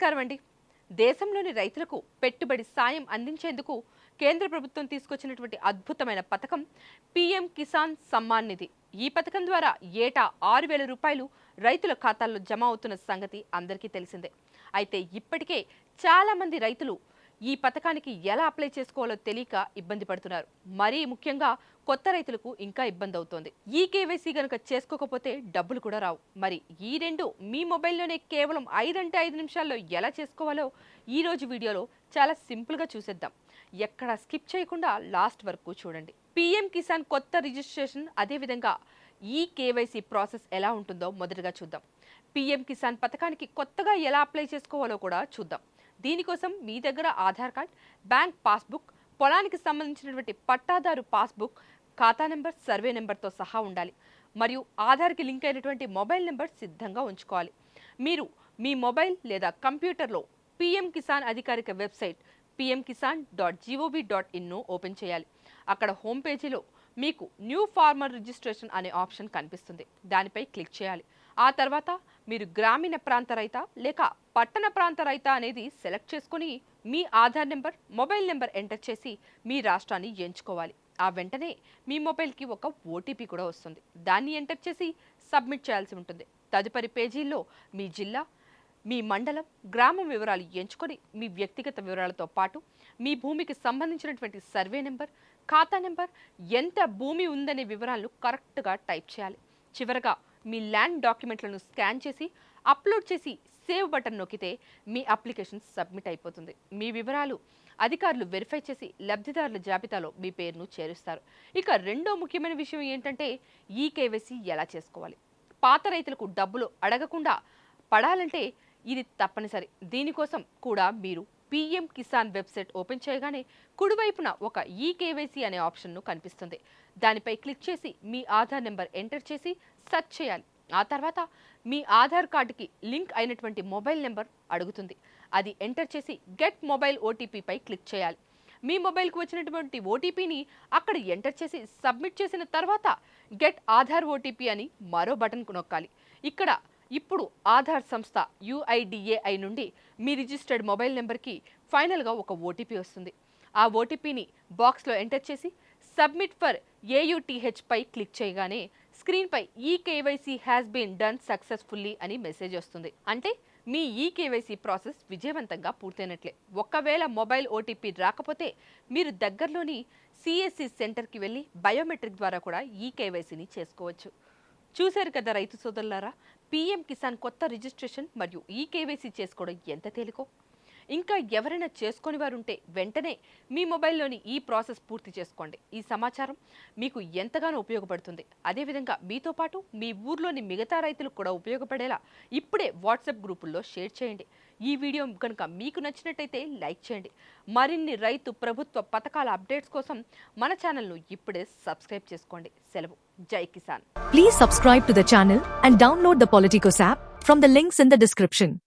నమస్కారం అండి. దేశంలోని రైతులకు పెట్టుబడి సాయం అందించేందుకు కేంద్ర ప్రభుత్వం తీసుకొచ్చినటువంటి అద్భుతమైన పథకం పీఎం కిసాన్ సమ్మాన్ నిధి. ఈ పథకం ద్వారా ఏటా 6,000 రూపాయలు రైతుల ఖాతాల్లో జమ అవుతున్న సంగతి అందరికీ తెలిసిందే. అయితే ఇప్పటికే చాలా మంది రైతులు ఈ పథకానికి ఎలా అప్లై చేసుకోవాలో తెలియక ఇబ్బంది పడుతున్నారు. మరీ ముఖ్యంగా కొత్త రైతులకు ఇంకా ఇబ్బంది అవుతోంది. ఈ కేవైసీ గనుక చేసుకోకపోతే డబ్బులు కూడా రావు. మరి ఈ రెండు మీ మొబైల్లోనే కేవలం 5 నిమిషాల్లో ఎలా చేసుకోవాలో ఈ రోజు వీడియోలో చాలా సింపుల్గా చూసేద్దాం. ఎక్కడ స్కిప్ చేయకుండా లాస్ట్ వరకు చూడండి. పీఎం కిసాన్ కొత్త రిజిస్ట్రేషన్, అదేవిధంగా ఈ కేవైసీ ప్రాసెస్ ఎలా ఉంటుందో మొదటగా చూద్దాం. పీఎం కిసాన్ పథకానికి కొత్తగా ఎలా అప్లై చేసుకోవాలో కూడా చూద్దాం. దీనికోసం మీ దగ్గర ఆధార్ కార్డ్, బ్యాంక్ పాస్బుక్, పొలానికి సంబంధించినటువంటి పట్టాదారు పాస్బుక్, ఖాతా నెంబర్, సర్వే నెంబర్తో సహా ఉండాలి. మరియు ఆధార్కి లింక్ అయినటువంటి మొబైల్ నెంబర్ సిద్ధంగా ఉంచుకోవాలి. మీరు మీ మొబైల్ లేదా కంప్యూటర్లో పీఎం కిసాన్ అధికారిక వెబ్సైట్ pmkisan.gov.in ఓపెన్ చేయాలి. అక్కడ హోమ్ పేజీలో మీకు న్యూ ఫార్మర్ రిజిస్ట్రేషన్ అనే ఆప్షన్ కనిపిస్తుంది. దానిపై క్లిక్ చేయాలి. ఆ తర్వాత మీరు గ్రామీణ ప్రాంత రైతా లేక పట్టణ ప్రాంత రైతా అనేది సెలెక్ట్ చేసుకుని మీ Aadhaar number, mobile number enter చేసి మీ రాష్ట్రాన్ని ఎంచుకోవాలి. ఆ వెంటనే మీ మొబైల్కి ఒక ఓటీపీ కూడా వస్తుంది. దాన్ని ఎంటర్ చేసి సబ్మిట్ చేయాల్సి ఉంటుంది. తదుపరి పేజీల్లో మీ జిల్లా, మీ మండలం, గ్రామం వివరాలు ఎంచుకొని మీ వ్యక్తిగత వివరాలతో పాటు మీ భూమికి సంబంధించినటువంటి సర్వే నెంబర్, ఖాతా నెంబర్, ఎంత భూమి ఉందనే వివరాలను కరెక్ట్గా టైప్ చేయాలి. చివరగా మీ ల్యాండ్ డాక్యుమెంట్లను స్కాన్ చేసి అప్లోడ్ చేసి సేవ్ బటన్ నొక్కితే మీ అప్లికేషన్ సబ్మిట్ అయిపోతుంది. మీ వివరాలు అధికారులు వెరిఫై చేసి లబ్ధిదారుల జాబితాలో మీ పేరును చేరుస్తారు. ఇక రెండో ముఖ్యమైన విషయం ఏంటంటే ఈ కేవైసీ ఎలా చేసుకోవాలి. పాత రైతులకు డబ్బులు అడగకుండా పడాలంటే ఇది తప్పనిసరి. దీనికోసం కూడా మీరు పీఎం కిసాన్ వెబ్సైట్ ఓపెన్ చేయగానే కుడివైపున ఒక ఈ కేవైసీ అనే ఆప్షన్ను కనిపిస్తుంది. దానిపై క్లిక్ చేసి మీ ఆధార్ నెంబర్ ఎంటర్ చేసి సెర్చ్ చేయాలి. ఆ తర్వాత మీ ఆధార్ కార్డుకి లింక్ అయినటువంటి మొబైల్ నెంబర్ అడుగుతుంది. అది ఎంటర్ చేసి గెట్ మొబైల్ ఓటీపీపై క్లిక్ చేయాలి. మీ మొబైల్కి వచ్చినటువంటి ఓటీపీని అక్కడ ఎంటర్ చేసి సబ్మిట్ చేసిన తర్వాత గెట్ ఆధార్ ఓటీపీ అని మరో బటన్ నొక్కాలి. ఇక్కడ ఇప్పుడు ఆధార్ సంస్థ UIDAI నుండి మీ రిజిస్టర్డ్ మొబైల్ నెంబర్కి ఫైనల్గా ఒక ఓటీపీ వస్తుంది. ఆ ఓటీపీని బాక్స్లో ఎంటర్ చేసి సబ్మిట్ ఫర్ AUTH పై క్లిక్ చేయగానే స్క్రీన్పై ఈ KYC has been done successfully అని మెసేజ్ వస్తుంది. అంటే మీ ఈ కేవైసీ ప్రాసెస్ విజయవంతంగా పూర్తయినట్లే. ఒకవేళ మొబైల్ ఓటీపీ రాకపోతే మీరు దగ్గరలోని CSC సెంటర్కి వెళ్ళి బయోమెట్రిక్ ద్వారా కూడా ఈ కేవైసీని చేసుకోవచ్చు. చూశారు కదా రైతు సోదరులారా, పీఎం కిసాన్ కొత్త రిజిస్ట్రేషన్ మరియు ఈ కేవైసీ చేసుకోవడం ఎంత తేలికో. ఇంకా ఎవరైనా చేసుకొని వారు ఉంటే వెంటనే మీ మొబైల్లోని ఈ ప్రాసెస్ పూర్తి చేసుకోండి. ఈ సమాచారం మీకు ఎంతగానో ఉపయోగపడుతుంది. అదేవిధంగా మీతో పాటు మీ ఊర్లోని మిగతా రైతులకు కూడా ఉపయోగపడేలా ఇప్పుడే వాట్సాప్ గ్రూపుల్లో షేర్ చేయండి. ఈ వీడియో కనుక మీకు నచ్చినట్టయితే లైక్ చేయండి. మరిన్ని రైతు ప్రభుత్వ పథకాల అప్డేట్స్ కోసం మన ఛానల్ను ఇప్పుడే సబ్స్క్రైబ్ చేసుకోండి. సెలవు. జై Kisan. Please subscribe to the channel and download the Politicos app from the links in the description.